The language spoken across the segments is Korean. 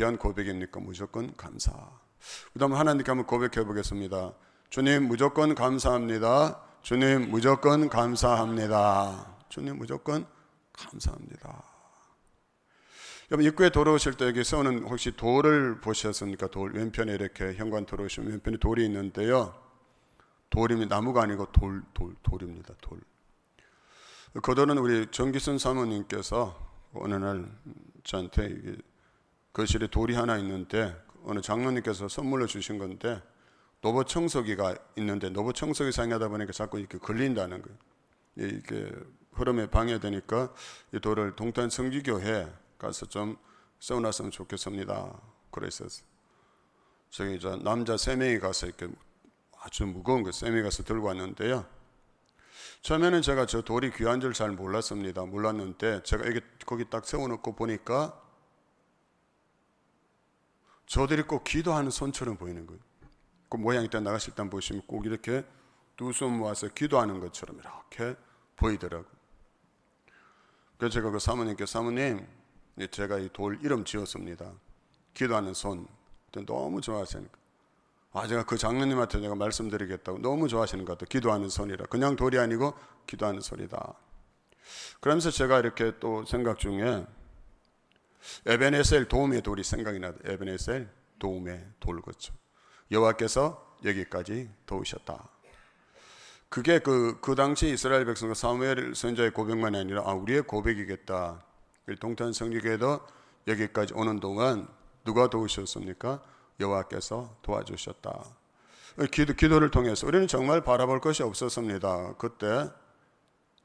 귀한 고백입니까? 무조건 감사. 그다음 하나님께 한번 고백해 보겠습니다. 주님 무조건 감사합니다. 주님 무조건 감사합니다. 주님 무조건 감사합니다. 여러분 입구에 돌아오실 때 여기 세우는 혹시 돌을 보셨습니까? 돌 왼편에 이렇게 현관 들어오시면 왼편에 돌이 있는데요. 돌입니다. 나무가 아니고 돌입니다. 돌. 그 돌은 우리 정기순 사모님께서 어느 날 저한테 거실에 돌이 하나 있는데 어느 장로님께서 선물로 주신 건데 노보 청소기가 있는데 노보 청소기 사용하다 보니까 자꾸 이렇게 걸린다는 거예요. 이게 흐름에 방해되니까 이 돌을 동탄 성지교회 가서 좀 세워놨으면 좋겠습니다. 그랬었어요. 저기 남자 3명이 가서 이렇게 아주 무거운 거 3명이 가서 들고 왔는데요. 처음에는 제가 저 돌이 귀한 줄 잘 몰랐습니다. 몰랐는데 제가 거기 딱 세워놓고 보니까 저들이 꼭 기도하는 손처럼 보이는 거예요. 그 모양이 때 나가실 때 보시면 꼭 이렇게 두 손 모아서 기도하는 것처럼 이렇게 보이더라고요. 그래서 제가 그 사모님께 사모님 제가 이 돌 이름 지었습니다. 기도하는 손. 너무 좋아하시니까 제가 그 장로님한테 내가 말씀드리겠다고 너무 좋아하시는 것 같아요. 기도하는 손이라. 그냥 돌이 아니고 기도하는 손이다. 그러면서 제가 이렇게 또 생각 중에 에베네셀 도움의 돌이 생각이 나요. 에베네셀 도움의 돌 거죠. 여호와께서 여기까지 도우셨다. 그게 그 당시 이스라엘 백성과 사무엘 선지자의 고백만이 아니라 우리의 고백이겠다. 동탄 성지교회도 여기까지 오는 동안 누가 도우셨습니까? 여호와께서 도와주셨다. 기도를 통해서 우리는 정말 바라볼 것이 없었습니다. 그때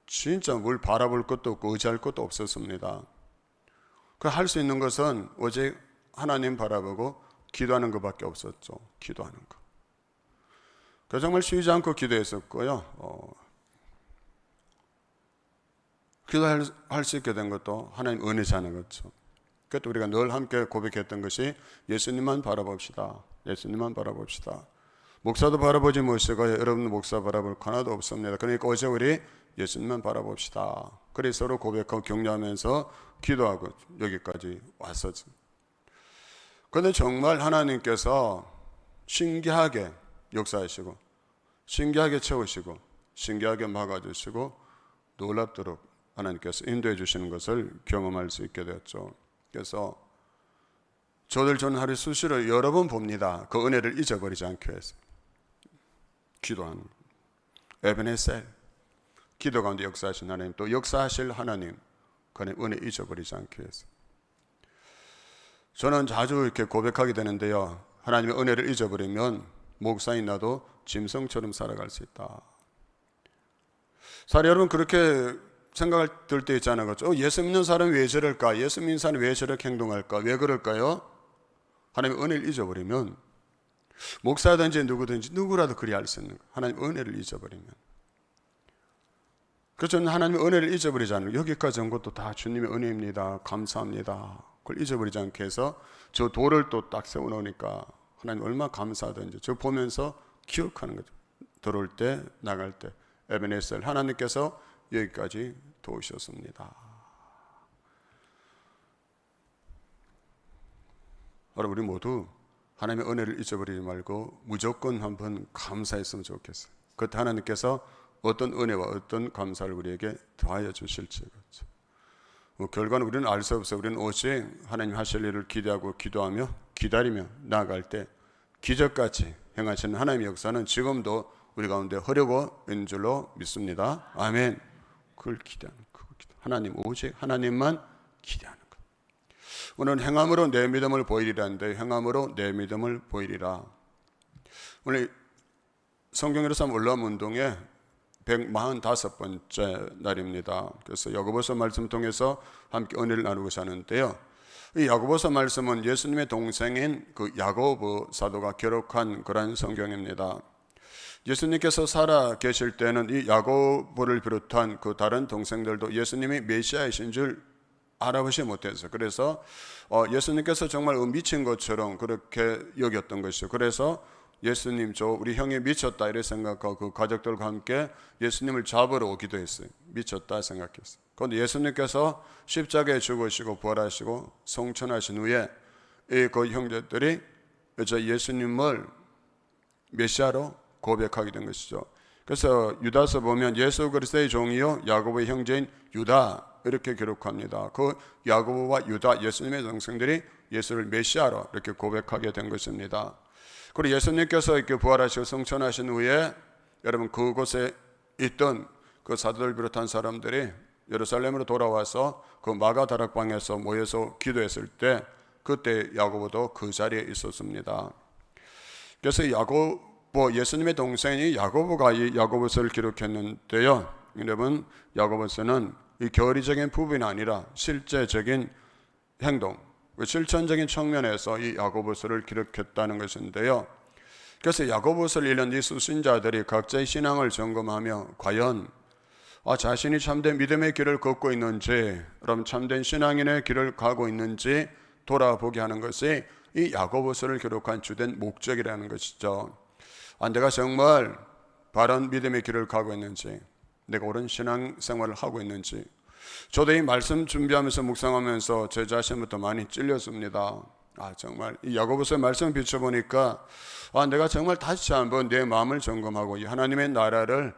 진짜 뭘 바라볼 것도 없고 의지할 것도 없었습니다. 그 할 수 있는 것은 오직 하나님 바라보고 기도하는 것밖에 없었죠. 기도하는 것. 그 정말 쉬지 않고 기도했었고요. 기도할 수 있게 된 것도 하나님 은혜자는 거죠. 그것도 우리가 늘 함께 고백했던 것이 예수님만 바라봅시다. 예수님만 바라봅시다. 목사도 바라보지 못하고 여러분 목사 바라볼 거 하나도 없습니다. 그러니까 어제 우리 예수님만 바라봅시다. 그래서 서로 고백하고 격려하면서 기도하고 여기까지 왔었죠. 그런데 정말 하나님께서 신기하게 역사하시고 신기하게 채우시고 신기하게 막아주시고 놀랍도록 하나님께서 인도해 주시는 것을 경험할 수 있게 되었죠. 그래서 저는 하루 수시로 여러 번 봅니다. 그 은혜를 잊어버리지 않기 위해서 기도하는 에베네셀 기도 가운데 역사하신 하나님 또 역사하실 하나님 그 은혜 잊어버리지 않기 위해서 저는 자주 이렇게 고백하게 되는데요. 하나님의 은혜를 잊어버리면 목사인 나도 짐승처럼 살아갈 수 있다. 사실 여러분 그렇게 생각할 때 있잖아요. 그렇죠? 예수 믿는 사람이 왜 저럴까? 예수 믿는 사람이 왜 저렇게 행동할까? 왜 그럴까요? 하나님의 은혜를 잊어버리면 목사든지 누구든지 누구라도 그리 할 수 있는 거예요. 하나님의 은혜를 잊어버리면. 그래서 저는 하나님의 은혜를 잊어버리지 않아요. 여기까지 온 것도 다 주님의 은혜입니다. 감사합니다. 그걸 잊어버리지 않게 해서 저 돌을 또 딱 세워놓으니까 하나님 얼마나 감사하든지 저 보면서 기억하는 거죠. 들어올 때 나갈 때 에베네셀 하나님께서 여기까지 도우셨습니다. 여러분 우리 모두 하나님의 은혜를 잊어버리지 말고 무조건 한번 감사했으면 좋겠어요. 그때 하나님께서 어떤 은혜와 어떤 감사를 우리에게 더하여 주실지. 결과는 우리는 알 수 없어요. 우리는 오직 하나님 하실 일을 기대하고 기도하며 기다리며 나아갈 때 기적같이 행하시는 하나님의 역사는 지금도 우리 가운데 하려고 있는 줄로 믿습니다. 아멘. 그걸 기대하는 거. 하나님 오직 하나님만 기대하는 것. 오늘 행함으로 내 믿음을 보이리라는데 행함으로 내 믿음을 보이리라. 오늘 성경으로서 올라온 운동에 145번째 날입니다. 그래서 야고보서 말씀 통해서 함께 은혜를 나누고자 하는데요. 이 야고보서 말씀은 예수님의 동생인 그 야고보 사도가 기록한 그런 성경입니다. 예수님께서 살아 계실 때는 이 야고보를 비롯한 그 다른 동생들도 예수님이 메시아이신 줄 알아보지 못해서 그래서 예수님께서 정말 미친 것처럼 그렇게 여겼던 것이죠. 그래서 예수님 우리 형이 미쳤다 이렇게 생각하고 그 가족들과 함께 예수님을 잡으러 오기도 했어요. 미쳤다 생각했어요. 그런데 예수님께서 십자가에 죽으시고 부활하시고 성천하신 후에 그 형제들이 예수님을 메시아로 고백하게 된 것이죠. 그래서 유다서 보면 예수 그리스도의 종이요 야고보의 형제인 유다 이렇게 기록합니다. 그 야고보와 유다 예수님의 동생들이 예수를 메시아로 이렇게 고백하게 된 것입니다. 그리고 예수님께서 이렇게 부활하시고 승천하신 후에 여러분 그곳에 있던 그 사도들 비롯한 사람들이 예루살렘으로 돌아와서 그 마가 다락방에서 모여서 기도했을 때 그때 야고보도 그 자리에 있었습니다. 그래서 야고보 예수님의 동생이 야고보가 이 야고보서를 기록했는데요. 여러분 야고보서는 이 교리적인 부분이 아니라 실제적인 행동, 실천적인 측면에서 이 야고보서를 기록했다는 것인데요. 그래서 야고보서를 읽는 이 수신자들이 각자의 신앙을 점검하며 과연 자신이 참된 믿음의 길을 걷고 있는지, 그럼 참된 신앙인의 길을 가고 있는지 돌아보게 하는 것이 이 야고보서를 기록한 주된 목적이라는 것이죠. 내가 정말 바른 믿음의 길을 가고 있는지, 내가 옳은 신앙생활을 하고 있는지. 저도 이 말씀 준비하면서 묵상하면서 제 자신부터 많이 찔렸습니다. 정말 이 야고보서의 말씀을 비춰보니까 내가 정말 다시 한번 내 마음을 점검하고 이 하나님의 나라를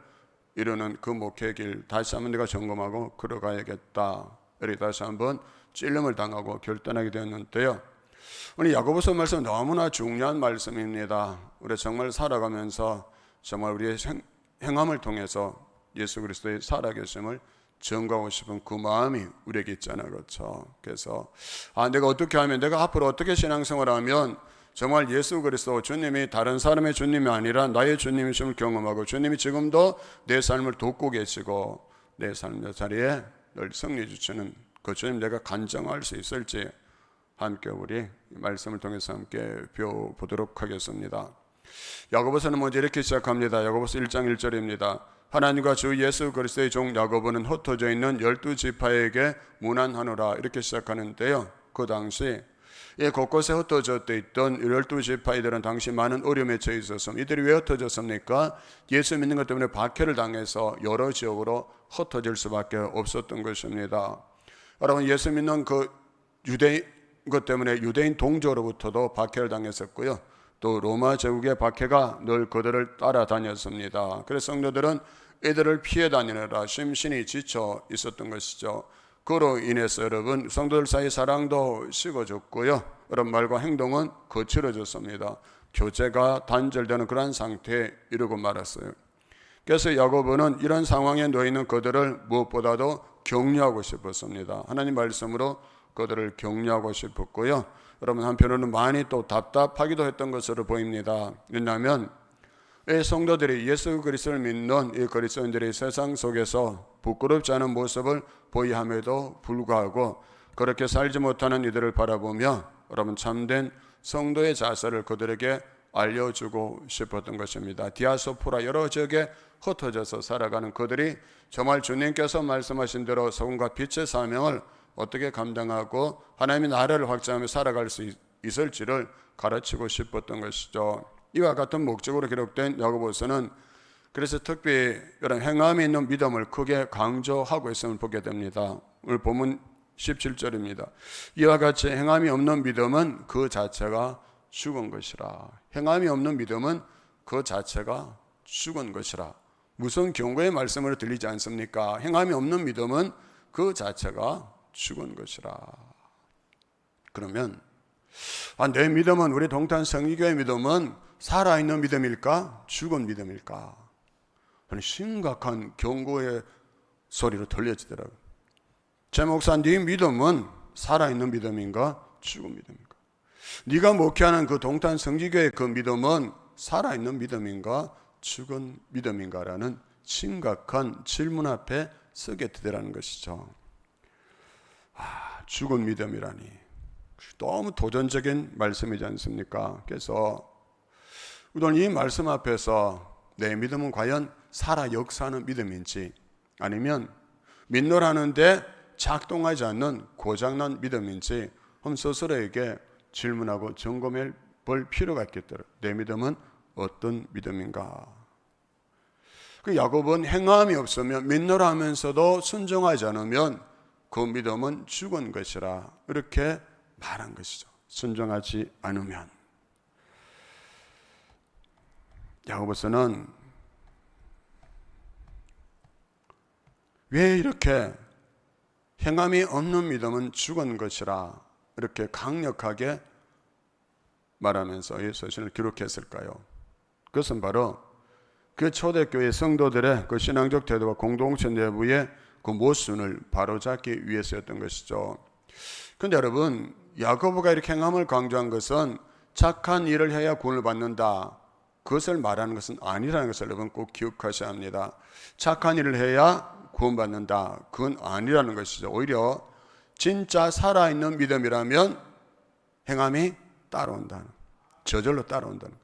이루는 그 목회의 길 다시 한번 내가 점검하고 걸어가야겠다. 이렇게 다시 한번 찔림을 당하고 결단하게 되었는데요. 오늘 야고보서 말씀 너무나 중요한 말씀입니다. 우리 정말 살아가면서 정말 우리의 행함을 통해서 예수 그리스도의 살아계심을 증거하고 싶은 그 마음이 우리에게 있잖아요. 그렇죠? 그래서 내가 어떻게 하면, 내가 앞으로 어떻게 신앙생활하면 정말 예수 그리스도 주님이 다른 사람의 주님이 아니라 나의 주님이심을 경험하고 주님이 지금도 내 삶을 돕고 계시고 내 삶의 자리에 늘 승리 주시는 그 주님 내가 간증할 수 있을지 함께 우리 말씀을 통해서 함께 배워보도록 하겠습니다. 야고보서는 먼저 이렇게 시작합니다. 야고보서 1장 1절입니다. 하나님과 주 예수 그리스도의 종 야고보는 흩어져 있는 12지파에게 문안하노라 이렇게 시작하는데요. 그 당시 곳곳에 흩어져 있던 12지파이들은 당시 많은 어려움에 처해 있었습니다. 이들이 왜 흩어졌습니까? 예수 믿는 것 때문에 박해를 당해서 여러 지역으로 흩어질 수밖에 없었던 것입니다. 여러분 예수 믿는 그 유대인 것 때문에 유대인 동족으로부터도 박해를 당했었고요. 또 로마 제국의 박해가 늘 그들을 따라다녔습니다. 그래서 성도들은 이들을 피해 다니느라 심신이 지쳐 있었던 것이죠. 그로 인해서 여러분 성도들 사이 사랑도 식어졌고요. 여러분 말과 행동은 거칠어졌습니다. 교제가 단절되는 그런 상태에 이르고 말았어요. 그래서 야고보는 이런 상황에 놓여 있는 그들을 무엇보다도 격려하고 싶었습니다. 하나님 말씀으로 그들을 격려하고 싶었고요. 여러분 한편으로는 많이 또 답답하기도 했던 것으로 보입니다. 왜냐하면 이 성도들이 예수 그리스도를 믿는 이 그리스도인들이 세상 속에서 부끄럽지 않은 모습을 보이함에도 불구하고 그렇게 살지 못하는 이들을 바라보며 여러분 참된 성도의 자세를 그들에게 알려주고 싶었던 것입니다. 디아스포라 여러 지역에 흩어져서 살아가는 그들이 정말 주님께서 말씀하신 대로 소금과 빛의 사명을 어떻게 감당하고 하나님의 나라를 확장하며 살아갈 수 있을지를 가르치고 싶었던 것이죠. 이와 같은 목적으로 기록된 야고보서는 그래서 특별히 이런 행함이 있는 믿음을 크게 강조하고 있음을 보게 됩니다. 오늘 본문 17절입니다. 이와 같이 행함이 없는 믿음은 그 자체가 죽은 것이라. 행함이 없는 믿음은 그 자체가 죽은 것이라. 무슨 경고의 말씀으로 들리지 않습니까? 행함이 없는 믿음은 그 자체가 죽은 것이라. 그러면 내 믿음은 우리 동탄 성리교의 믿음은 살아있는 믿음일까? 죽은 믿음일까? 심각한 경고의 소리로 들려지더라고요. 제 목사, 네 믿음은 살아있는 믿음인가? 죽은 믿음인가? 네가 목회하는 그 동탄 성지교의 그 믿음은 살아있는 믿음인가? 죽은 믿음인가라는 심각한 질문 앞에 서게 되더라는 것이죠. 죽은 믿음이라니 너무 도전적인 말씀이지 않습니까? 그래서 우선 이 말씀 앞에서 내 믿음은 과연 살아 역사하는 믿음인지 아니면 믿노라는데 작동하지 않는 고장난 믿음인지 한번 스스로에게 질문하고 점검해 볼 필요가 있겠더라고요. 내 믿음은 어떤 믿음인가? 그 야곱은 행함이 없으면 믿노라 하면서도 순종하지 않으면 그 믿음은 죽은 것이라 이렇게 말한 것이죠. 순종하지 않으면. 야고보서는 왜 이렇게 행함이 없는 믿음은 죽은 것이라 이렇게 강력하게 말하면서 이 서신을 기록했을까요? 그것은 바로 그 초대교회 성도들의 그 신앙적 태도와 공동체 내부의 그 모순을 바로잡기 위해서였던 것이죠. 그런데 여러분, 야고보가 이렇게 행함을 강조한 것은 착한 일을 해야 구원을 받는다, 그것을 말하는 것은 아니라는 것을 여러분 꼭 기억하셔야 합니다. 착한 일을 해야 구원받는다, 그건 아니라는 것이죠. 오히려 진짜 살아있는 믿음이라면 행함이 따라온다는, 저절로 따라온다는.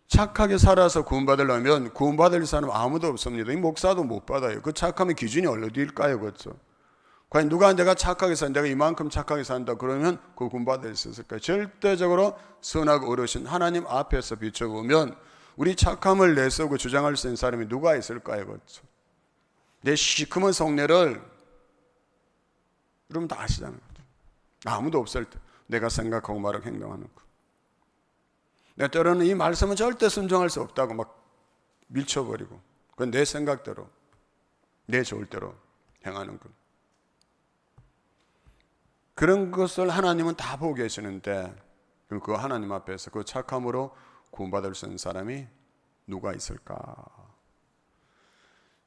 착하게 살아서 구원받으려면 구원받을 사람 아무도 없습니다. 이 목사도 못 받아요. 그 착함의 기준이 어디일까요? 그렇죠? 과연 누가 내가 착하게 산, 내가 이만큼 착하게 산다 그러면 그 구원받을 수 있을까요? 절대적으로 선하고 어르신 하나님 앞에서 비춰보면 우리 착함을 내세우고 주장할 수 있는 사람이 누가 있을까요? 그렇죠? 내 시커먼 속내를 여러분 다 아시잖아요. 아무도 없을 때 내가 생각하고 말하고 행동하는 거. 내가 때로는 이 말씀은 절대 순종할 수 없다고 막 밀쳐버리고, 그건 내 생각대로, 내 좋을 대로 행하는 것. 그런 것을 하나님은 다 보고 계시는데, 그럼 그 하나님 앞에서 그 착함으로 구원받을 수 있는 사람이 누가 있을까?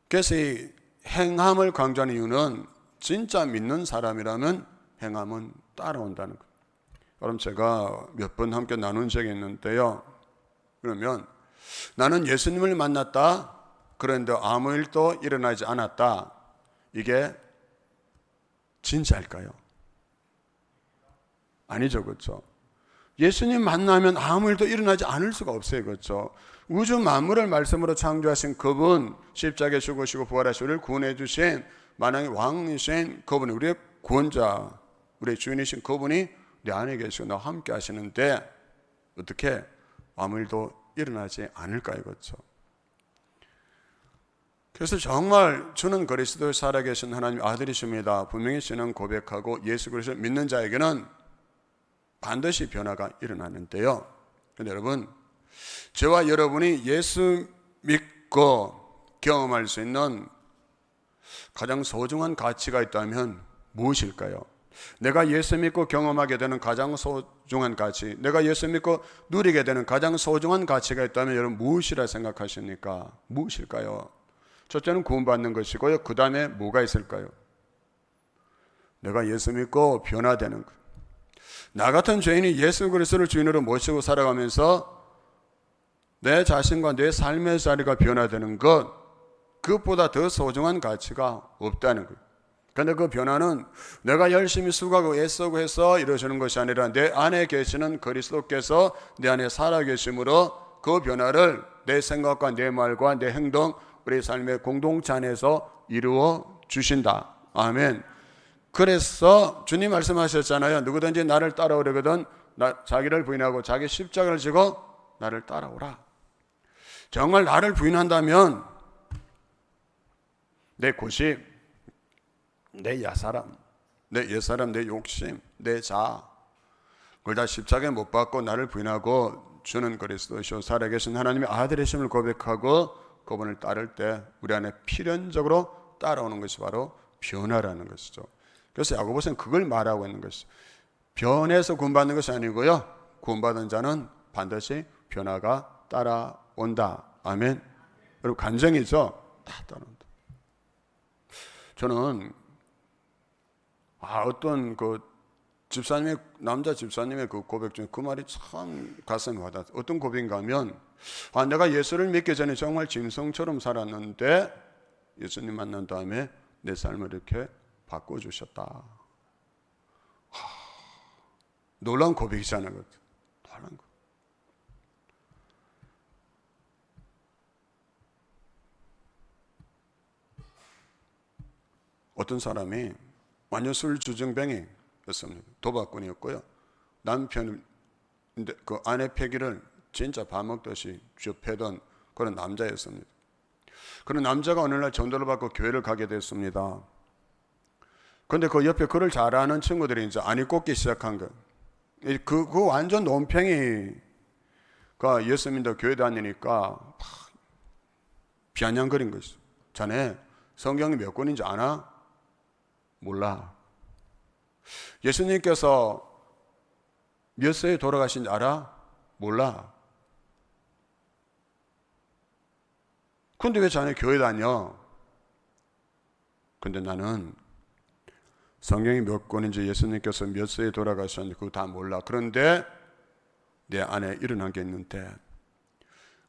그래서 이 행함을 강조하는 이유는 진짜 믿는 사람이라면 행함은 따라온다는 것. 그럼 제가 몇 번 함께 나눈 적이 있는데요. 그러면 나는 예수님을 만났다, 그런데 아무 일도 일어나지 않았다, 이게 진짜일까요? 아니죠, 그렇죠? 예수님 만나면 아무 일도 일어나지 않을 수가 없어요, 그렇죠? 우주 만물을 말씀으로 창조하신 그분, 십자가에 죽으시고 부활하시고 우리를 구원해 주신 만왕의 왕이신 그분이 우리의 구원자, 우리의 주인이신 그분이 내 안에 계시고 나와 함께 하시는데 어떻게 아무 일도 일어나지 않을까요? 그렇죠? 그래서 정말 주는 그리스도의 살아계신 하나님 아들이십니다, 분명히 신앙 고백하고 예수 그리스도를 믿는 자에게는 반드시 변화가 일어나는데요. 그런데 여러분, 저와 여러분이 예수 믿고 경험할 수 있는 가장 소중한 가치가 있다면 무엇일까요? 내가 예수 믿고 경험하게 되는 가장 소중한 가치, 내가 예수 믿고 누리게 되는 가장 소중한 가치가 있다면 여러분 무엇이라 생각하십니까? 무엇일까요? 첫째는 구원받는 것이고요. 그 다음에 뭐가 있을까요? 내가 예수 믿고 변화되는 것. 나 같은 죄인이 예수 그리스도를 주인으로 모시고 살아가면서 내 자신과 내 삶의 자리가 변화되는 것, 그것보다 더 소중한 가치가 없다는 것. 그런데 그 변화는 내가 열심히 수고하고 애쓰고 해서 이루어지는 것이 아니라 내 안에 계시는 그리스도께서 내 안에 살아계심으로 그 변화를 내 생각과 내 말과 내 행동, 우리 삶의 공동체 안에서 이루어 주신다. 아멘. 그래서 주님 말씀하셨잖아요. 누구든지 나를 따라오려거든 자기를 부인하고 자기 십자가를 지고 나를 따라오라. 정말 나를 부인한다면 내 고집, 내 야사람, 내 옛사람, 내 욕심, 내 자아, 그걸 다 십자가에 못 박고 나를 부인하고 주는 그리스도시오 살아계신 하나님의 아들이심을 고백하고 그분을 따를 때 우리 안에 필연적으로 따라오는 것이 바로 변화라는 것이죠. 그래서 야고보서는 그걸 말하고 있는 것이죠. 변해서 구원받는 것이 아니고요, 구원받은 자는 반드시 변화가 따라온다. 아멘. 여러분 간증이죠. 다 따라온다. 저는 어떤 그 집사님의, 남자 집사님의 그 고백 중에 그 말이 참 가슴에 와닿았어요. 어떤 고백인가 하면 내가 예수를 믿기 전에 정말 짐승처럼 살았는데 예수님 만난 다음에 내 삶을 이렇게 바꿔주셨다. 놀라운 고백이잖아요. 놀라운 거. 어떤 사람이 완전 술주정뱅이였습니다. 도박꾼이었고요. 남편, 그 아내 패기를 진짜 밥 먹듯이 쭉 패던 그런 남자였습니다. 그런 남자가 어느 날 전도를 받고 교회를 가게 됐습니다. 그런데 그 옆에 그를 잘 아는 친구들이 이제 안이 꽂기 시작한 거예요. 그 완전 논팽이가 예수 믿는다 교회 다니니까 비아냥거린 것이죠. 자네 성경이 몇 권인지 아나? 몰라. 예수님께서 몇 세에 돌아가신지 알아? 몰라. 근데 왜 자네 교회 다녀? 근데 나는 성경이 몇 권인지 예수님께서 몇 세에 돌아가셨는지 그거 다 몰라. 그런데 내 안에 일어난 게 있는데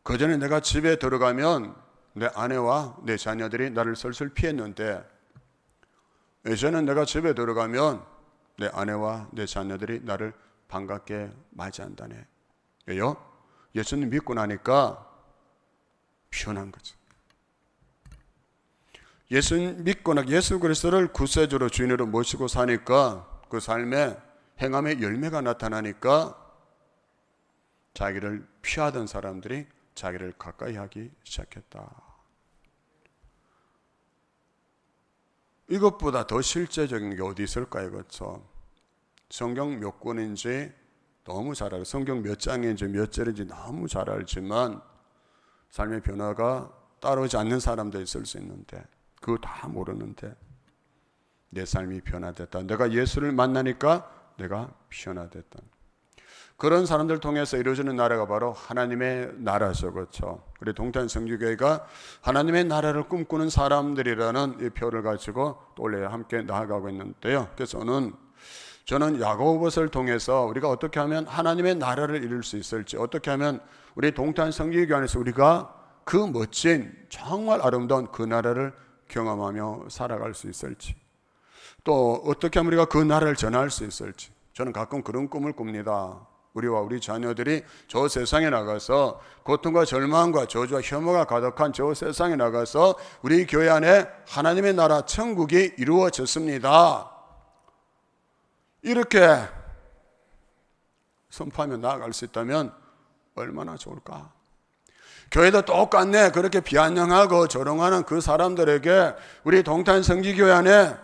그 전에 내가 집에 들어가면 내 아내와 내 자녀들이 나를 슬슬 피했는데 이제는 내가 집에 들어가면 내 아내와 내 자녀들이 나를 반갑게 맞이한다네. 왜요? 예수님 믿고 나니까 편한 거죠. 예수 믿고 나 예수 그리스도를 구세주로 주인으로 모시고 사니까 그 삶에 행함의 열매가 나타나니까 자기를 피하던 사람들이 자기를 가까이 하기 시작했다. 이것보다 더 실제적인 게 어디 있을까요? 그렇죠? 성경 몇 권인지 너무 잘 알아요. 성경 몇 장인지 몇 절인지 너무 잘 알지만 삶의 변화가 따라오지 않는 사람도 있을 수 있는데 그거 다 모르는데 내 삶이 변화됐다. 내가 예수를 만나니까 내가 변화됐다. 그런 사람들 통해서 이루어지는 나라가 바로 하나님의 나라죠. 그렇죠? 우리 동탄 성주교회가 하나님의 나라를 꿈꾸는 사람들이라는 이 표를 가지고 또 원래 함께 나아가고 있는데요. 그래서 저는 야고보서를 통해서 우리가 어떻게 하면 하나님의 나라를 이룰 수 있을지, 어떻게 하면 우리 동탄 성주교회 안에서 우리가 그 멋진 정말 아름다운 그 나라를 경험하며 살아갈 수 있을지, 또 어떻게 하면 우리가 그 나라를 전할 수 있을지, 저는 가끔 그런 꿈을 꿉니다. 우리와 우리 자녀들이 저 세상에 나가서 고통과 절망과 저주와 혐오가 가득한 저 세상에 나가서 우리 교회 안에 하나님의 나라 천국이 이루어졌습니다. 이렇게 선포하며 나아갈 수 있다면 얼마나 좋을까? 교회도 똑같네. 그렇게 비아냥하고 조롱하는 그 사람들에게 우리 동탄 성지교회 안에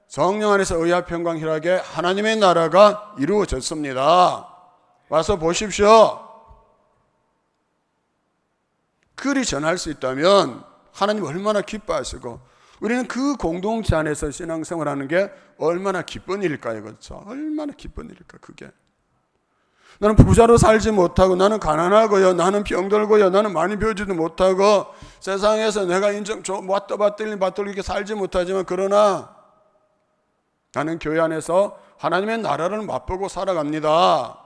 성령 안에서 의와 평강 희락에 하나님의 나라가 이루어졌습니다. 와서 보십시오. 그리 전할 수 있다면 하나님 얼마나 기뻐하시고 우리는 그 공동체 안에서 신앙생활하는 게 얼마나 기쁜 일일까요? 그렇죠? 얼마나 기쁜 일일까 그게. 나는 부자로 살지 못하고 나는 가난하고요, 나는 병들고요, 나는 많이 배우지도 못하고 세상에서 내가 인정 받들리게 살지 못하지만 그러나 나는 교회 안에서 하나님의 나라를 맛보고 살아갑니다.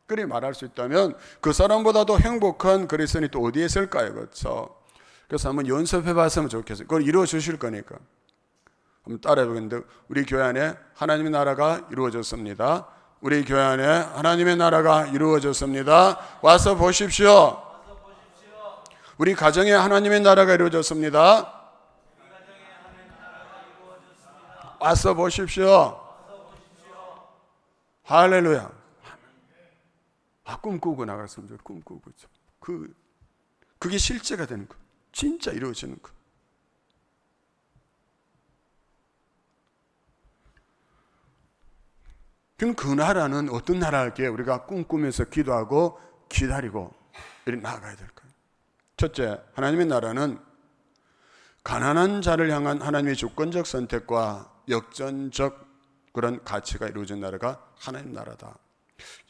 그리 말할 수 있다면 그 사람보다도 행복한 그리스도인이 또 어디에 있을까요? 그렇죠? 그래서 한번 연습해 봤으면 좋겠어요. 그걸 이루어 주실 거니까 한번 따라해 보겠는데, 우리 교회 안에 하나님의 나라가 이루어졌습니다. 우리 교회 안에 하나님의 나라가 이루어졌습니다. 와서 보십시오. 우리 가정에 하나님의 나라가 이루어졌습니다. 와서 보십시오. 할렐루야. 꿈꾸고 나갔으면 좋겠어요. 꿈꾸고. 그게 실제가 되는 거. 진짜 이루어지는 거. 그럼 그 나라는 어떤 나라일게 우리가 꿈꾸면서 기도하고 기다리고 이렇게 나아가야 될까요? 첫째, 하나님의 나라는 가난한 자를 향한 하나님의 주권적 선택과 역전적 그런 가치가 이루어진 나라가 하나님 나라다.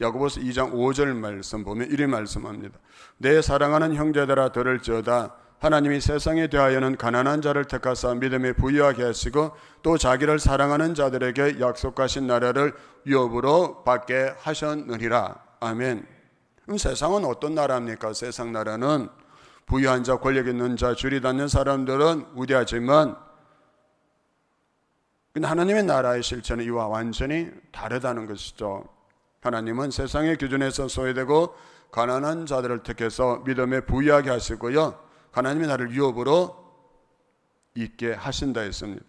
야고보서 2장 5절 말씀 보면 이리 말씀합니다. 내 사랑하는 형제들아 들을지어다. 하나님이 세상에 대하여는 가난한 자를 택하사 믿음에 부유하게 하시고 또 자기를 사랑하는 자들에게 약속하신 나라를 유업으로 받게 하셨느니라. 아멘. 그럼 세상은 어떤 나라입니까? 세상 나라는 부유한 자, 권력 있는 자, 줄이 닿는 사람들은 우대하지만 하나님의 나라의 실체는 이와 완전히 다르다는 것이죠. 하나님은 세상의 기준에서 소외되고 가난한 자들을 택해서 믿음에 부유하게 하시고요, 하나님의 나라를 유업으로 있게 하신다 했습니다.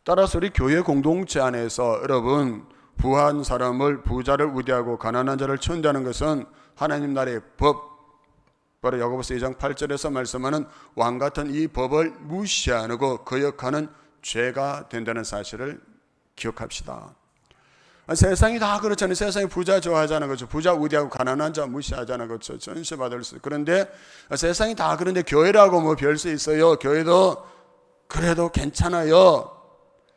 따라서 우리 교회 공동체 안에서 여러분, 부한 사람을 부자를 우대하고 가난한 자를 천대하는 것은 하나님 나라의 법, 바로 야고보서 2장 8절에서 말씀하는 왕 같은 이 법을 무시하고 거역하는 죄가 된다는 사실을 기억합시다. 세상이 다 그렇잖아요. 세상이 부자 좋아하잖아요. 그렇죠? 부자 우대하고 가난한 자 무시하잖아요. 그렇죠? 전세 받을 수. 그런데 세상이 다 그런데 교회라고 뭐 별 수 있어요. 교회도 그래도 괜찮아요.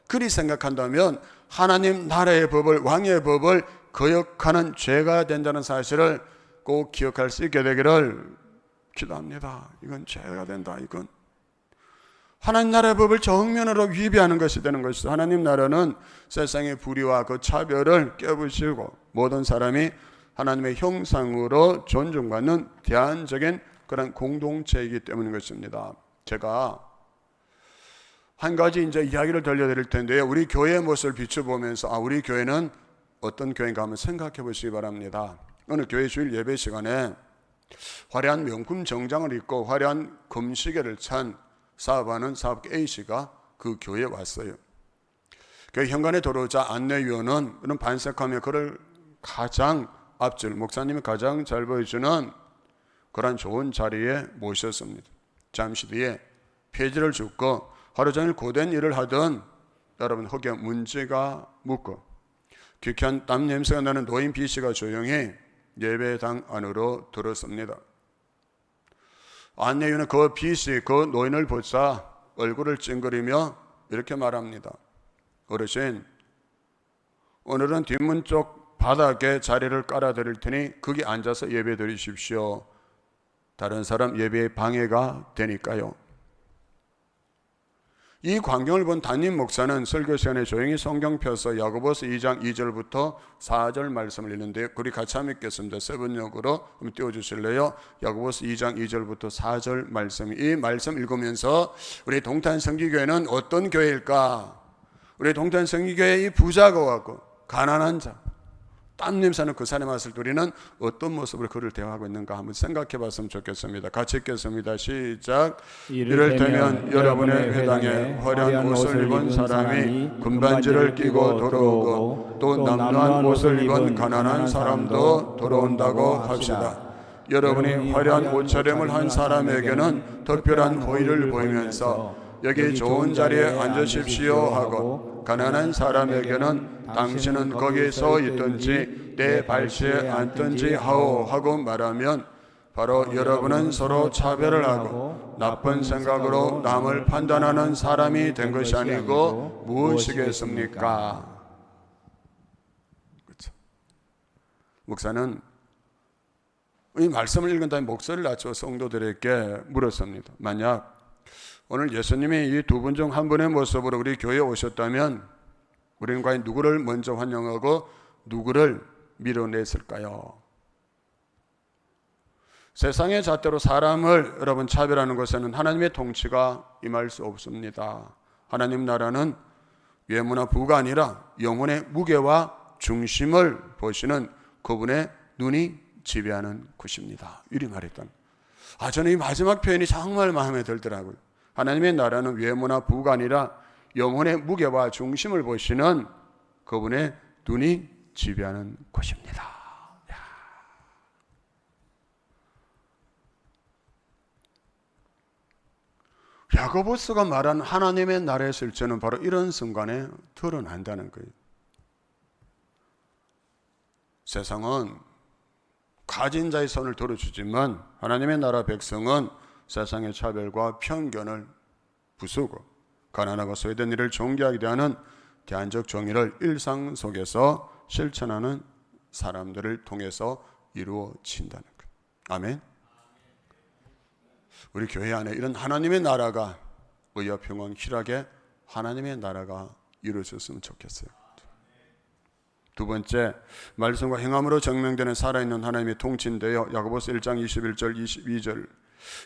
그리 생각한다면 하나님 나라의 법을, 왕의 법을 거역하는 죄가 된다는 사실을 꼭 기억할 수 있게 되기를 기도합니다. 이건 죄가 된다. 이건 하나님 나라의 법을 정면으로 위배하는 것이 되는 것이죠. 하나님 나라는 세상의 불의와 그 차별을 깨부시고 모든 사람이 하나님의 형상으로 존중받는 대안적인 그런 공동체이기 때문인 것입니다. 제가 한 가지 이제 이야기를 들려드릴 텐데요. 우리 교회의 모습을 비춰보면서 우리 교회는 어떤 교회인가 한번 생각해 보시기 바랍니다. 어느 교회 주일 예배 시간에 화려한 명품 정장을 입고 화려한 금시계를 찬 사업하는 사업가 A씨가 그 교회에 왔어요. 그 현관에 들어오자 안내위원은 그런 반색하며 그를 가장 앞줄, 목사님이 가장 잘 보여주는 그런 좋은 자리에 모셨습니다. 잠시 뒤에 폐지를 줍고 하루 종일 고된 일을 하던 여러분 흙에 문지가 묻고 귀한 땀 냄새가 나는 노인 B씨가 조용히 예배당 안으로 들었습니다. 안내위는 그 B씨, 그 노인을 보자 얼굴을 찡그리며 이렇게 말합니다. 어르신, 오늘은 뒷문 쪽 바닥에 자리를 깔아드릴 테니 거기 앉아서 예배 드리십시오. 다른 사람 예배에 방해가 되니까요. 이 광경을 본 담임 목사는 설교 시간에 조용히 성경 펴서 야고보서 2장 2절부터 4절 말씀을 읽는데요. 우리 같이 한번 읽겠습니다. 세번역으로 한번 띄워주실래요? 야고보서 2장 2절부터 4절 말씀. 이 말씀 읽으면서 우리 동탄 성기교회는 어떤 교회일까? 우리 동탄 성기교회 이 부자가 왔고 가난한 자, 땀 냄새나는 그 사람의 맛을 우리는 어떤 모습으로 그를 대화하고 있는가 한번 생각해 봤으면 좋겠습니다. 같이 읽겠습니다. 시작. 이를 때면 여러분의 회당에 화려한 옷을 입은 사람이 금반지를 끼고 들어오고 또 남루한 옷을 입은 가난한 사람도 들어온다고 합시다. 여러분이 화려한 옷차림을 한 사람에게는 특별한 호의를 보이면서 여기 좋은 자리에 앉으십시오 하고 가난한 사람에게는 당신은 거기 서 있든지 내 발치에 앉든지 하고 말하면 바로 여러분은 서로 차별을 하고 나쁜 생각으로 남을 판단하는 사람이 된 것이 아니고 무엇이겠습니까? 그렇죠. 목사는 이 말씀을 읽은 다음에 목소리를 낮춰 성도들에게 물었습니다. 만약 오늘 예수님이 이 두 분 중 한 분의 모습으로 우리 교회에 오셨다면 우리는 과연 누구를 먼저 환영하고 누구를 밀어냈을까요? 세상의 잣대로 사람을 여러분 차별하는 것에는 하나님의 통치가 임할 수 없습니다. 하나님 나라는 외모나 부가 아니라 영혼의 무게와 중심을 보시는 그분의 눈이 지배하는 것입니다. 이리 말했던. 저는 이 마지막 표현이 정말 마음에 들더라고요. 하나님의 나라는 외모나 부가 아니라 영혼의 무게와 중심을 보시는 그분의 눈이 지배하는 것입니다. 야고보서가 말한 하나님의 나라의 실체는 바로 이런 순간에 드러난다는 거예요. 세상은 가진 자의 손을 들어주지만 하나님의 나라 백성은 세상의 차별과 편견을 부수고 가난하고 소외된 이를 존귀하게 대하는 대안적 정의를 일상 속에서 실천하는 사람들을 통해서 이루어진다는 거예요. 아멘. 우리 교회 안에 이런 하나님의 나라가 의와 평강 희락의 하나님의 나라가 이루어졌으면 좋겠어요. 두 번째, 말씀과 행함으로 증명되는 살아있는 하나님의 통치인데요. 야고보서 1장 21절 22절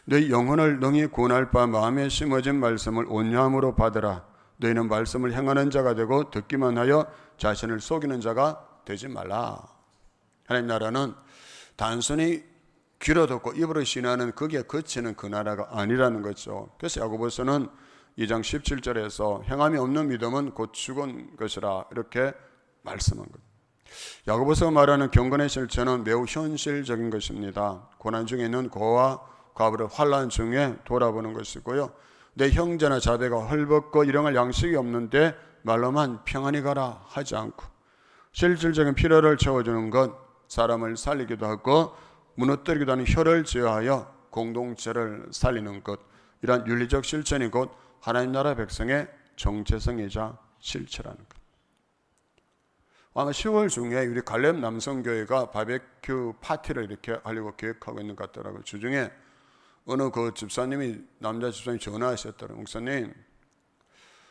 너희 영혼을 능히 구원할 바 마음에 심어진 말씀을 온유함으로 받으라. 너희는 말씀을 행하는 자가 되고 듣기만 하여 자신을 속이는 자가 되지 말라. 하나님 나라는 단순히 귀로 듣고 입으로 신하는 그게 그치는 그 나라가 아니라는 거죠. 그래서 야고보서는 2장 17절에서 행함이 없는 믿음은 곧 죽은 것이라 이렇게 말씀한 것. 야고보서가 말하는 경건의 실체는 매우 현실적인 것입니다. 고난 중에 있는 고와 과부를 환난 중에 돌아보는 것이고요. 내 형제나 자배가 헐벗고 일용할 양식이 없는데 말로만 평안히 가라 하지 않고 실질적인 필요를 채워주는 것, 사람을 살리기도 하고 무너뜨리기도 하는 혀를 제어하여 공동체를 살리는 것, 이러한 윤리적 실천이 곧 하나님 나라 백성의 정체성이자 실체라는 것. 아마 10월 중에 우리 갈렙 남성교회가 바베큐 파티를 이렇게 하려고 계획하고 있는 것 같더라고요. 주중에 어느 그 집사님이, 남자 집사님이 전화하셨더라고요. 목사님,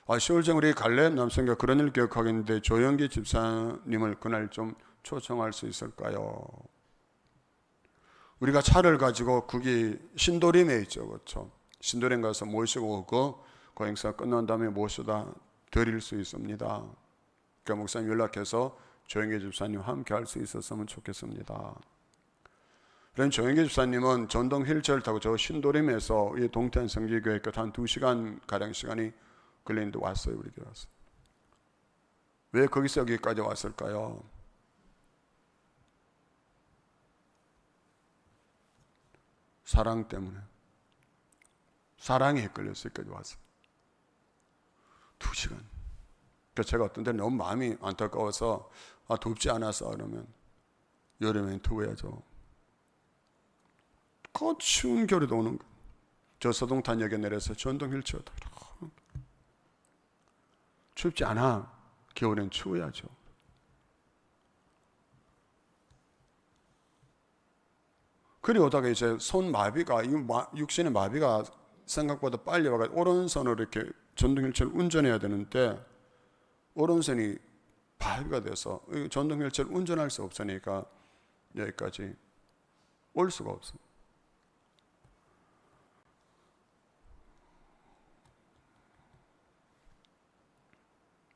10월쯤 우리 갈렙 남성교회 그런 일 계획하고 있는데 조영기 집사님을 그날 좀 초청할 수 있을까요? 우리가 차를 가지고 거기 신도림에 있죠, 그렇죠? 신도림 가서 모시고 오고 그 행사 끝난 다음에 모셔다 드릴 수 있습니다. 그러니까 목사님 연락해서 조영기 집사님 함께 할 수 있었으면 좋겠습니다. 그런 조영기 집사님은 전동 휠체어를 타고 저 신도림에서 이 동탄 성지교회 끝 한 2시간 가량 시간이 걸리는데 왔어요. 우리 교회 왔어요. 왜 거기서 여기까지 왔을까요? 사랑 때문에. 사랑에 끌려서 여기까지 왔어요. 2시간. 그러니까 제가 어떤 때는 너무 마음이 안타까워서 덥지 않아서 그러면 여름엔 더워야죠. 그 추운 겨울에도 오는 거예요. 저 서동탄역에 내려서 전동 휠체어 타고 춥지 않아. 겨울엔 추워야죠. 그리 오다가 이제 손 마비가, 육신의 마비가 생각보다 빨리 와가지고 오른손으로 이렇게 전동 휠체어를 운전해야 되는데 오른손이 마비가 돼서 전동 휠체어를 운전할 수 없으니까 여기까지 올 수가 없어요.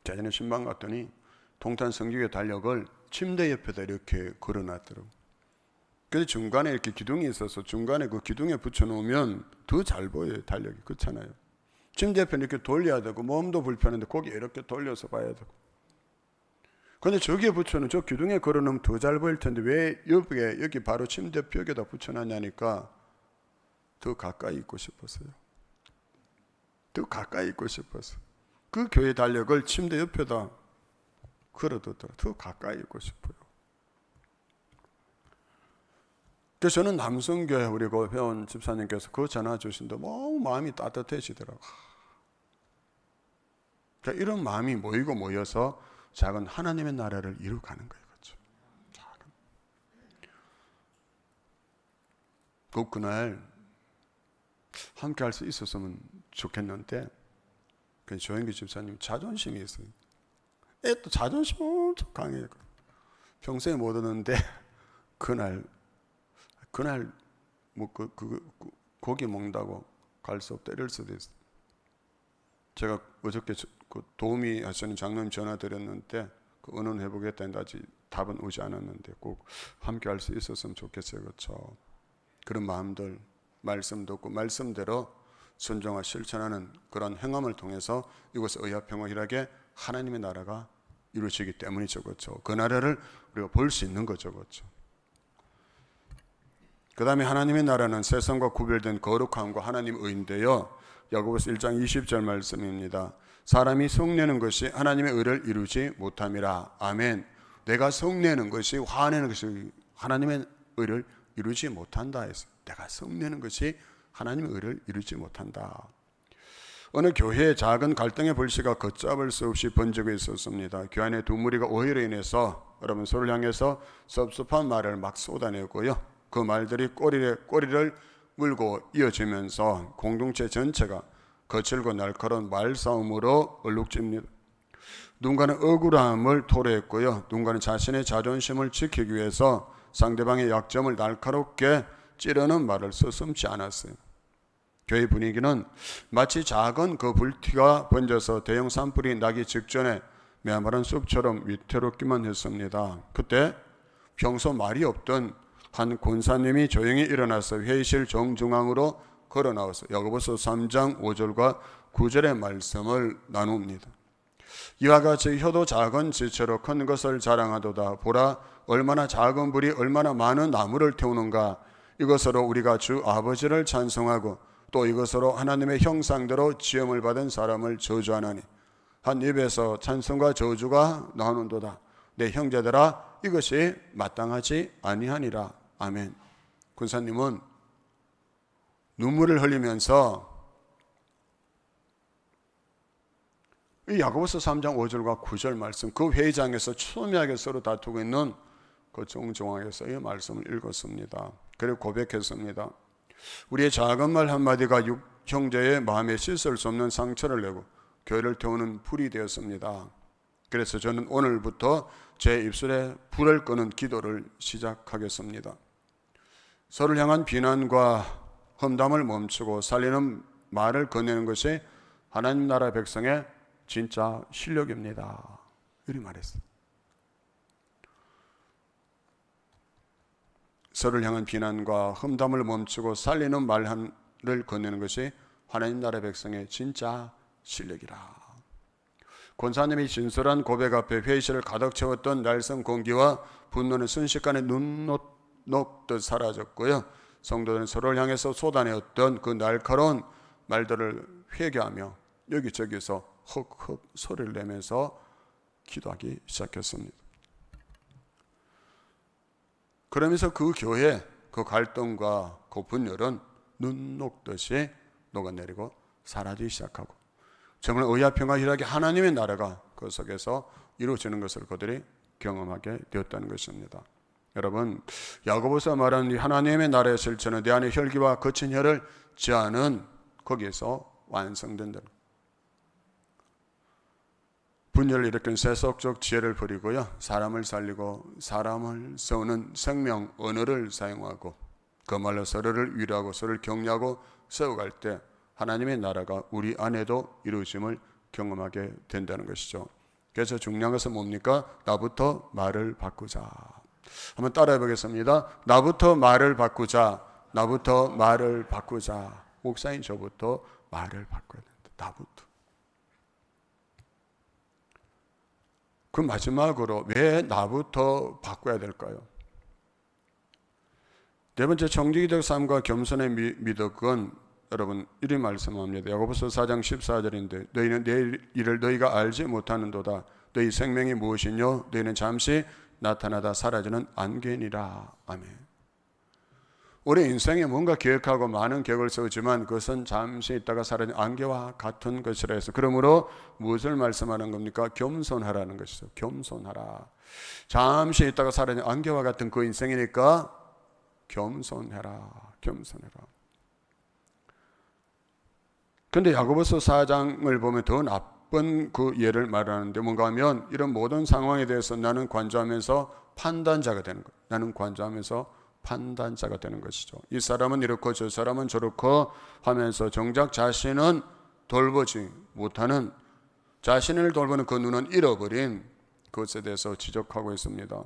예전에 신방 갔더니 동탄 성지교회 달력을 침대 옆에다 이렇게 걸어놨더라고요. 그래서 중간에 이렇게 기둥이 있어서 중간에 그 기둥에 붙여놓으면 더 잘 보여요. 달력이. 그렇잖아요. 침대 옆에 이렇게 돌려야 되고 몸도 불편한데 거기 이렇게 돌려서 봐야 되고. 그런데 저기에 붙여놓은 저 기둥에 걸어놓으면 더 잘 보일 텐데 왜 여기 바로 침대 벽에다 붙여놨냐니까 더 가까이 있고 싶었어요. 더 가까이 있고 싶었어요. 그 교회 달력을 침대 옆에다 걸어뒀더라. 더 가까이 있고 싶어요. 그래서 저는 남성교회 우리 그 회원 집사님께서 그 전화 주신데 너무 마음이 따뜻해지더라고요. 그러니까 이런 마음이 모여서 작은 하나님의 나라를 이루어가는 거예요. 그렇죠? 꼭 그날 함께 할 수 있었으면 좋겠는데 그 조영기 집사님 자존심이 있어요. 또 자존심 엄청 강해요. 평소에 못 오는데 그날 뭐 고기 먹는다고 갈 수 없다 이럴 수도 있어요. 제가 어저께 그 도우미 하시는 장로님 전화 드렸는데 그 은원 회복했다는데 아직 답은 오지 않았는데 꼭 함께 할 수 있었으면 좋겠어요. 그렇죠? 그런 마음들 말씀 듣고 말씀대로 순종하 실천하는 그런 행함을 통해서 이곳에 의합평화일하게 하나님의 나라가 이루어지기 때문이죠. 그렇죠? 그 나라를 우리가 볼 수 있는 거죠. 그렇죠? 그 다음에 하나님의 나라는 세상과 구별된 거룩함과 하나님 의인데요. 야고보서 1장 20절 말씀입니다. 사람이 성내는 것이 하나님의 의를 이루지 못함이라. 아멘. 내가 성내는 것이 화내는 것이 하나님의 의를 이루지 못한다 해서 내가 성내는 것이 하나님의 의를 이루지 못한다. 어느 교회에 작은 갈등의 불씨가 걷잡을 수 없이 번지고 있었습니다. 교회 두 무리가 오해로 인해서 여러분 서로를 향해서 섭섭한 말을 막 쏟아내고요. 그 말들이 꼬리를 물고 이어지면서 공동체 전체가 거칠고 날카로운 말싸움으로 얼룩집니다. 누군가는 억울함을 토로했고요. 누군가는 자신의 자존심을 지키기 위해서 상대방의 약점을 날카롭게 찌르는 말을 서슴지 않았어요. 교회 분위기는 마치 작은 그 불티가 번져서 대형 산불이 나기 직전에 메마른 숲처럼 위태롭기만 했습니다. 그때 평소 말이 없던 한 권사님이 조용히 일어나서 회의실 정중앙으로 걸어 나와서 야고보서 3장 5절과 9절의 말씀을 나눕니다. 이와 같이 혀도 작은 지체로 큰 것을 자랑하도다. 보라, 얼마나 작은 불이 얼마나 많은 나무를 태우는가. 이것으로 우리가 주 아버지를 찬송하고 또 이것으로 하나님의 형상대로 지음을 받은 사람을 저주하나니 한 입에서 찬송과 저주가 나오는도다. 내 형제들아 이것이 마땅하지 아니하니라. 아멘. 군사님은 눈물을 흘리면서 이 야고보서 3장 5절과 9절 말씀, 그 회의장에서 첨예하게 서로 다투고 있는 그 정중앙에서 이 말씀을 읽었습니다. 그리고 고백했습니다. 우리의 작은 말 한마디가 형제의 마음에 씻을 수 없는 상처를 내고 교회를 태우는 불이 되었습니다. 그래서 저는 오늘부터 제 입술에 불을 끄는 기도를 시작하겠습니다. 서로를 향한 비난과 험담을 멈추고 살리는 말을 건네는 것이 하나님 나라 백성의 진짜 실력입니다. 이렇게 말했어요. 서로를 향한 비난과 험담을 멈추고 살리는 말을 건네는 것이 하나님 나라 백성의 진짜 실력이라. 권사님이 진솔한 고백 앞에 회의실을 가득 채웠던 날선 공기와 분노는 순식간에 눈 녹듯 사라졌고요. 성도들은 서로를 향해서 쏟아내었던 그 날카로운 말들을 회개하며 여기저기서 헉헉 소리를 내면서 기도하기 시작했습니다. 그러면서 그 교회, 그 갈등과 그 분열은 눈 녹듯이 녹아내리고 사라지기 시작하고 정말 의와 평화 희락의 하나님의 나라가 그 속에서 이루어지는 것을 그들이 경험하게 되었다는 것입니다. 여러분, 야고보서 말하는 이 하나님의 나라의 실체는 내 안에 혈기와 거친 혈을 제하는 거기에서 완성된다. 분열을 일으킨 세속적 지혜를 버리고요, 사람을 살리고 사람을 세우는 생명 언어를 사용하고 그 말로 서로를 위로하고 서로를 격려하고 세워갈 때 하나님의 나라가 우리 안에도 이루어짐을 경험하게 된다는 것이죠. 그래서 중요한 것은 뭡니까? 나부터 말을 바꾸자. 한번 따라해 보겠습니다. 나부터 말을 바꾸자. 나부터 말을 바꾸자. 목사인 저부터 말을 바꿔야 된다. 나부터. 그 마지막으로 왜 나부터 바꿔야 될까요? 네 번째, 정직이적 삶과 겸손의 미덕은 여러분 이리 말씀합니다. 야고보서 4장 14절인데 너희는 내 일을 너희가 알지 못하는도다. 너희 생명이 무엇이뇨? 너희는 잠시 나타나다 사라지는 안개니라. 아멘. 우리 인생에 뭔가 계획하고 많은 계획을 세우지만 그것은 잠시 있다가 사라지는 안개와 같은 것이라 해서, 그러므로 무엇을 말씀하는 겁니까? 겸손하라는 것이죠. 겸손하라. 잠시 있다가 사라지는 안개와 같은 그 인생이니까 겸손해라. 겸손해라. 근데 야고보서 4장을 보면 더 나쁜 그 예를 말하는데 뭔가 하면 이런 모든 상황에 대해서 나는 관조하면서 판단자가 되는 거예요. 나는 관조하면서 판단자가 되는 것이죠. 이 사람은 이렇고 저 사람은 저렇고 하면서 정작 자신은 돌보지 못하는, 자신을 돌보는 그 눈은 잃어버린 그것에 대해서 지적하고 있습니다.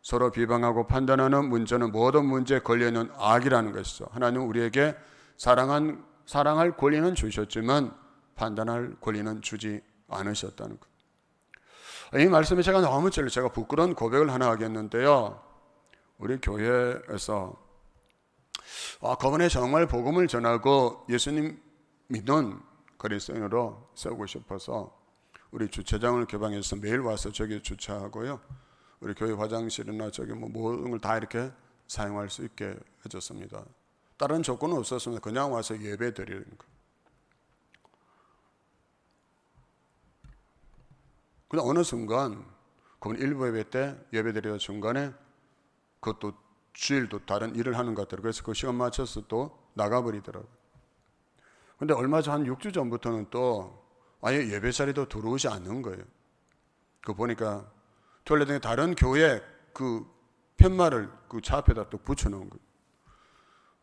서로 비방하고 판단하는 문제는 모든 문제에 걸려있는 악이라는 것이죠. 하나님은 우리에게 사랑할 권리는 주셨지만 판단할 권리는 주지 않으셨다는 것. 이 말씀에 제가 너무 제가 부끄러운 고백을 하나 하겠는데요. 우리 교회에서 그분에 정말 복음을 전하고 예수님 믿는 그리스도인으로 세우고 싶어서 우리 주차장을 개방해서 매일 와서 저기 주차하고요, 우리 교회 화장실이나 저기 모든 걸 다 이렇게 사용할 수 있게 해줬습니다. 다른 조건은 없었습니다. 그냥 와서 예배 드리는 거. 근데 어느 순간 그분 일부 예배 때 예배 드리던 중간에 그것도 주일도 다른 일을 하는 것 같더라고요. 그래서 그 시간 맞춰서 또 나가버리더라고요. 근데 얼마 전 한 6주 전부터는 또 아예 예배 자리도 들어오지 않는 거예요. 그 보니까 토요일에 다른 교회 그 팻말을 그 차 앞에다 또 붙여놓은 거예요.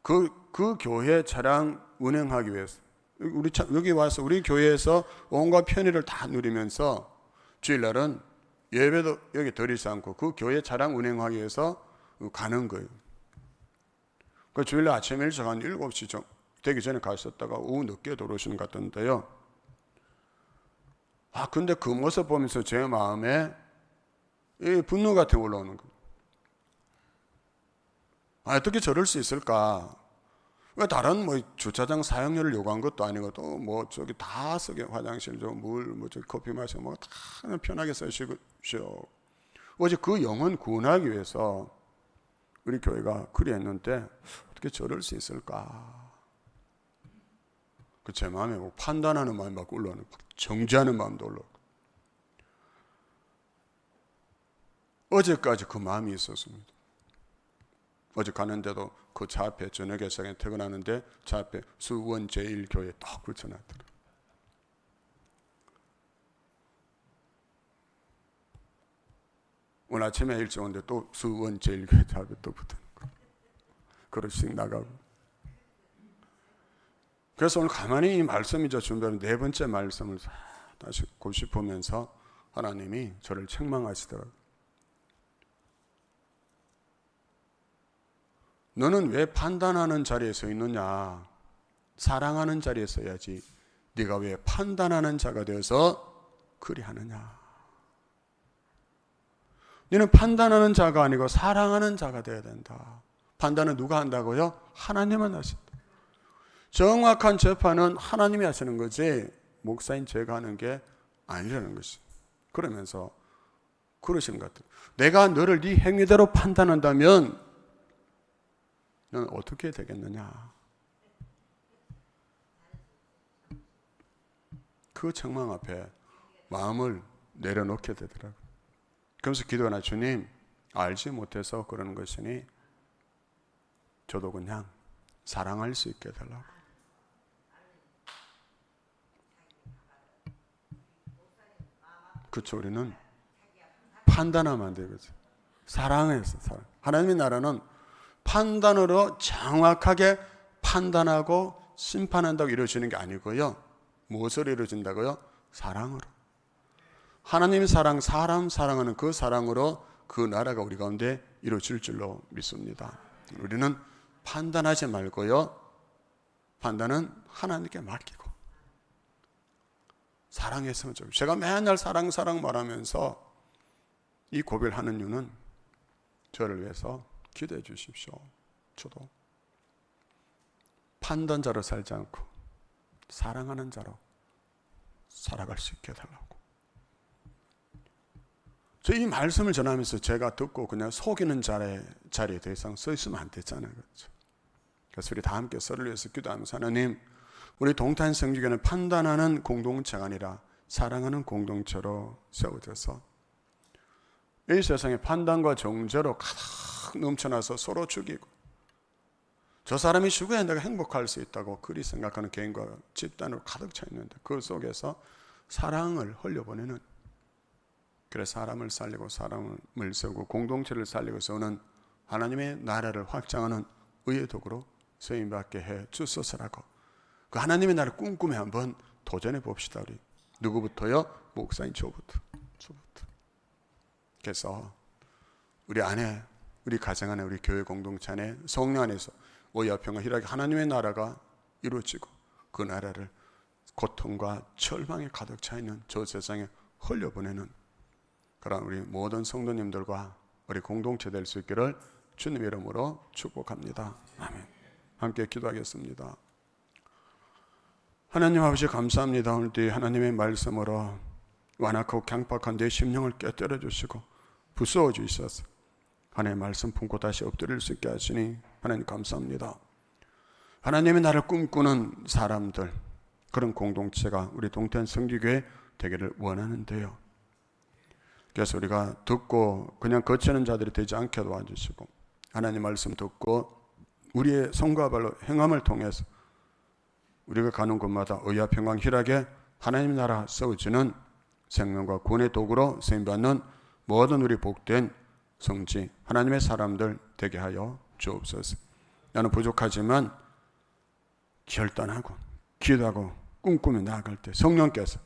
그 교회 차량 운행하기 위해서 여기 와서 우리 교회에서 온갖 편의를 다 누리면서 주일날은 예배도 여기 드리지 않고 그 교회 차량 운행하기 위해서 가는 거예요. 그 주일날 아침 일찍 한 7시 되기 전에 가셨다가 오후 늦게 들어오시는 것 같던데요. 근데 그 모습 보면서 제 마음에 이 분노 같은 게 올라오는 거예요. 어떻게 저럴 수 있을까? 왜 다른 주차장 사용료를 요구한 것도 아니고 또 저기 다 쓰게 화장실 물 저기 커피 마시고 다 편하게 쓰십시오. 어제 그 영혼 구원하기 위해서 우리 교회가 그리했는데 어떻게 저럴 수 있을까? 그 제 마음에 뭐 판단하는 마음이 막 올라오는, 정죄하는 마음도 올라오고. 어제까지 그 마음이 있었습니다. 어제 가는데도 그 차 앞에 저녁에 퇴근하는데 차 앞에 수원 제1교회 딱 붙여놨더라고요. 오늘 아침에 일찍 오는데 또 수원 제1교회 차 앞에 또 붙은 거. 그릇씩 나가고. 그래서 오늘 가만히 이 말씀이죠. 준비하는 네 번째 말씀을 다시 곱씹으면서 하나님이 저를 책망하시더라고요. 너는 왜 판단하는 자리에 서 있느냐? 사랑하는 자리에 서야지. 네가 왜 판단하는 자가 되어서 그리 하느냐? 너는 판단하는 자가 아니고 사랑하는 자가 되어야 된다. 판단은 누가 한다고요? 하나님은 하신다. 정확한 재판은 하나님이 하시는 거지 목사인 제가 하는 게 아니라는 것이. 그러면서 그러시는 것 같아요. 내가 너를 네 행위대로 판단한다면 너는 어떻게 되겠느냐? 그 책망 앞에 마음을 내려놓게 되더라고요. 그러면서 기도하나, 주님, 알지 못해서 그러는 것이니 저도 그냥 사랑할 수 있게 해달라고. 그렇죠. 우리는 판단하면 안 되거든요. 사랑해서 사랑. 하나님의 나라는 판단으로 정확하게 판단하고 심판한다고 이루어지는 게 아니고요. 무엇으로 이루어진다고요? 사랑으로. 하나님의 사랑, 사람 사랑하는 그 사랑으로 그 나라가 우리 가운데 이루어질 줄로 믿습니다. 우리는 판단하지 말고요. 판단은 하나님께 맡기고 사랑했으면 좋겠어요. 제가 맨날 사랑 말하면서 이 고백을 하는 이유는 저를 위해서 기도해 주십시오. 저도 판단자로 살지 않고 사랑하는 자로 살아갈 수 있게 해달라고. 저 이 말씀을 전하면서 제가 듣고 그냥 속이는 자리에 더 이상 서 있으면 안 되잖아요. 그렇죠? 그래서 우리 다 함께 서로를 위해서 기도하면서, 하나님, 우리 동탄 성지교회는 판단하는 공동체가 아니라 사랑하는 공동체로 세워져서 이 세상에 판단과 정죄로 가득 넘쳐나서 서로 죽이고, 저 사람이 죽어야 내가 행복할 수 있다고 그리 생각하는 개인과 집단으로 가득 차 있는데, 그 속에서 사랑을 흘려보내는, 그래서 사람을 살리고 사람을 세우고 공동체를 살리고 세우는 하나님의 나라를 확장하는 의의 도구로 쓰임받게 해 주소서라고, 그 하나님의 나라를 꿈꾸며 한번 도전해 봅시다. 우리 누구부터요? 목사인 저부터. 그래서 우리 안에, 우리 가정 안에, 우리 교회 공동체 안에, 성령 안에서 오야평과 희락의 하나님의 나라가 이루어지고, 그 나라를 고통과 절망에 가득 차 있는 저 세상에 흘려보내는 그런 우리 모든 성도님들과 우리 공동체 될 수 있기를 주님의 이름으로 축복합니다. 아멘. 함께 기도하겠습니다. 하나님 아버지, 감사합니다. 오늘도 하나님의 말씀으로 완악하고 강팍한 내 심령을 깨뜨려 주시고 부수어 주셔서 하나님의 말씀 품고 다시 엎드릴 수 있게 하시니 하나님 감사합니다. 하나님의 나라를 꿈꾸는 사람들, 그런 공동체가 우리 동탄 성지교회 되기를 원하는데요. 그래서 우리가 듣고 그냥 거치는 자들이 되지 않게 도와주시고, 하나님 말씀 듣고 우리의 손과 발로 행함을 통해서 우리가 가는 곳마다 의와 평강 희락에 하나님의 나라 세워지는 생명과 구원의 도구로 쓰임받는 모든 우리 복된 성지 하나님의 사람들 되게 하여 주옵소서. 나는 부족하지만 결단하고 기도하고 꿈꾸며 나아갈 때 성령께서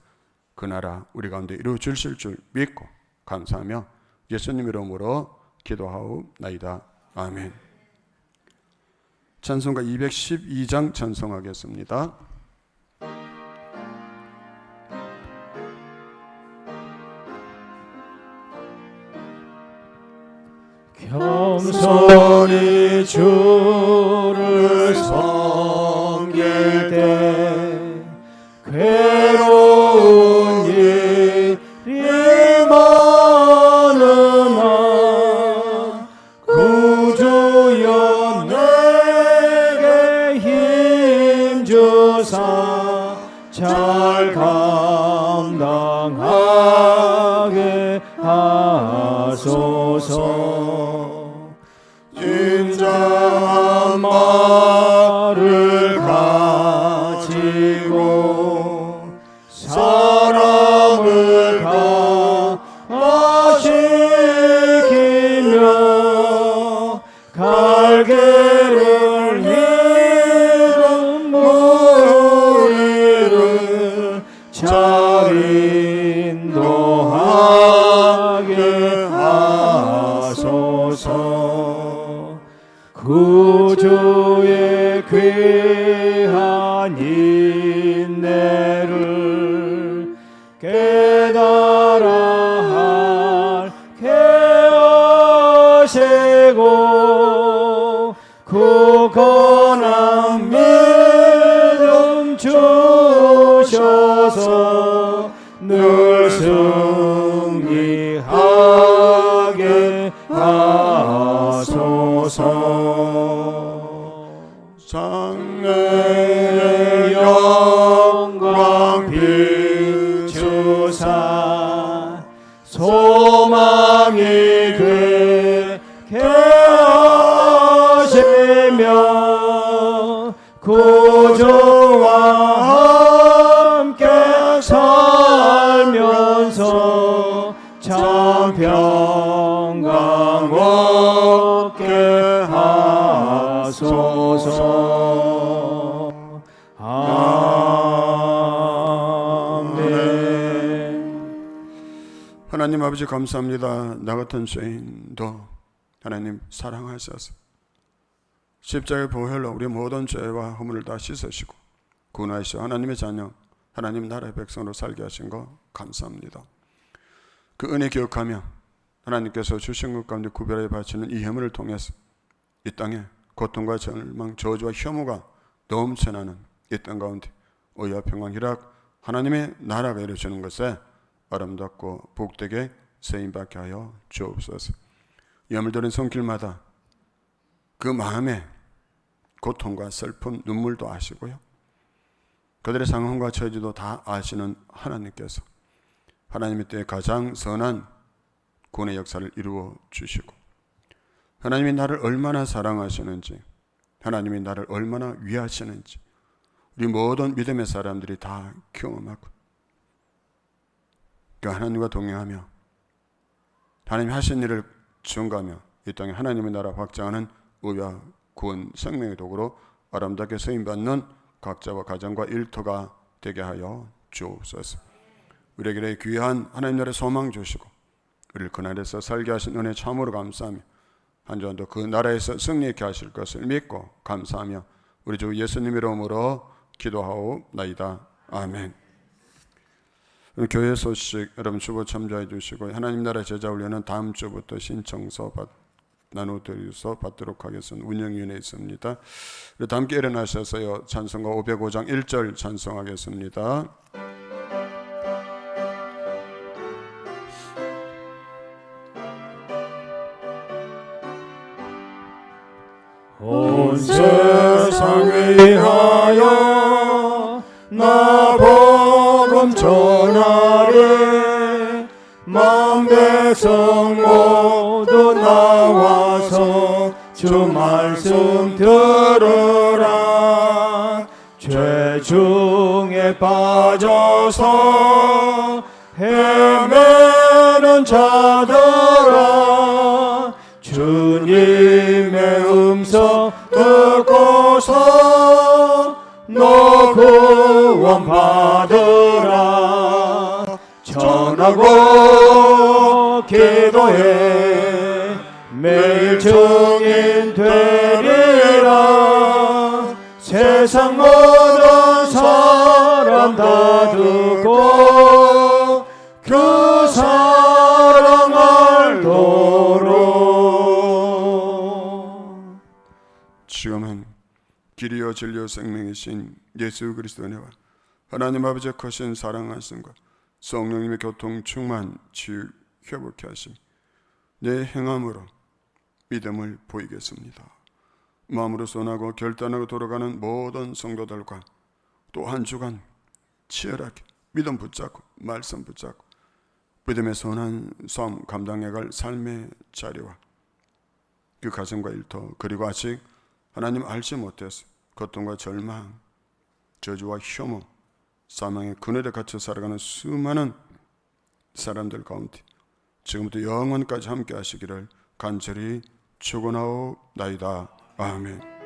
그 나라 우리 가운데 이루어 주실 줄 믿고 감사하며 예수님 이름으로 기도하옵나이다. 아멘. 찬송가 212장 찬송하겠습니다. 겸손히 주를 섬길 때 괴로운 일이 많은 주사 잘 감당하게 하소서. 인자한 말을 가지고 사람을 강화시키며 갈개를 잃은 무리를 잘 인도하게 하소서. 구주의 귀한 인내를 깨달아 알게 하시고 굳건한 믿음 주셔서 늘 승리하게 하소서. 장래의 영광 비추사 소망이 되게 하시며 구주와 함께 살면서 참 평강 얻게 하소서. 아멘. 하나님 아버지 감사합니다. 나 같은 죄인도 하나님 사랑하셔서 십자가의 보혈로 우리 모든 죄와 허물을 다 씻으시고 구원하시어 하나님의 자녀, 하나님 나라의 백성으로 살게 하신 거 감사합니다. 그 은혜 기억하며 하나님께서 주신 것 가운데 구별해 바치는 이 예물을 통해서 이 땅에 고통과 절망, 저주와 혐오가 넘쳐나는 이 땅 가운데 의와 평강, 희락, 하나님의 나라가 이루어지는 것에 아름답고 복되게 쓰임받게 하여 주옵소서. 예물드린 손길마다 그 마음에 고통과 슬픔, 눈물도 아시고요, 그들의 상황과 처지도 다 아시는 하나님께서 하나님의 때에 가장 선한 구원의 역사를 이루어 주시고 하나님이 나를 얼마나 사랑하시는지, 하나님이 나를 얼마나 위하시는지 우리 모든 믿음의 사람들이 다 경험하고 그 하나님과 동행하며 하나님이 하신 일을 증거하며 이 땅에 하나님의 나라 확장하는 의와 구원, 생명의 도구로 아름답게 쓰임받는 각자와 가정과 일터가 되게 하여 주옵소서. 우리에게 귀한 하나님 나라의 소망 주시고 우리를 그 나라에서 살게 하신 은혜 참으로 감사하며 한 주간도 그 나라에서 승리케 하실 것을 믿고 감사하며 우리 주 예수님 이름으로 기도하옵나이다. 아멘. 교회 소식 여러분 주보 참조해 주시고 하나님 나라 제자 훈련은 다음 주부터 신청서 나눠드려서 받도록 하겠습니다. 운영위원회 있습니다. 다 함께 일어나셔서요, 찬송가 505장 1절 찬송하겠습니다. 온 세상 위하여 나 복음 전하리. 만 백성 모두 나와서 주 말씀 들으라. 죄 중에 빠져서 헤매는 자들아, 주님의 음성 듣고서 너 구원 받으라. 전하고 기도해 매일 증인 되리라. 세상 모든 사람 다 듣고 그 사랑 알도록. 지금은 길이요 진리요 생명이신 예수 그리스도 은혜와 하나님 아버지의 크신 사랑하심과 성령님의 교통 충만 치유 회복케 하심 내 행함으로 믿음을 보이겠습니다. 마음으로 선하고 결단하고 돌아가는 모든 성도들과 또 한 주간 치열하게 믿음 붙잡고 말씀 붙잡고 믿음의 선한 삶 감당해갈 삶의 자리와 그 가정과 일터, 그리고 아직 하나님 알지 못해서 고통과 절망, 저주와 혐오, 사망의 그늘에 갇혀 살아가는 수많은 사람들 가운데 지금부터 영원까지 함께 하시기를 간절히 축원하옵나이다. 아멘.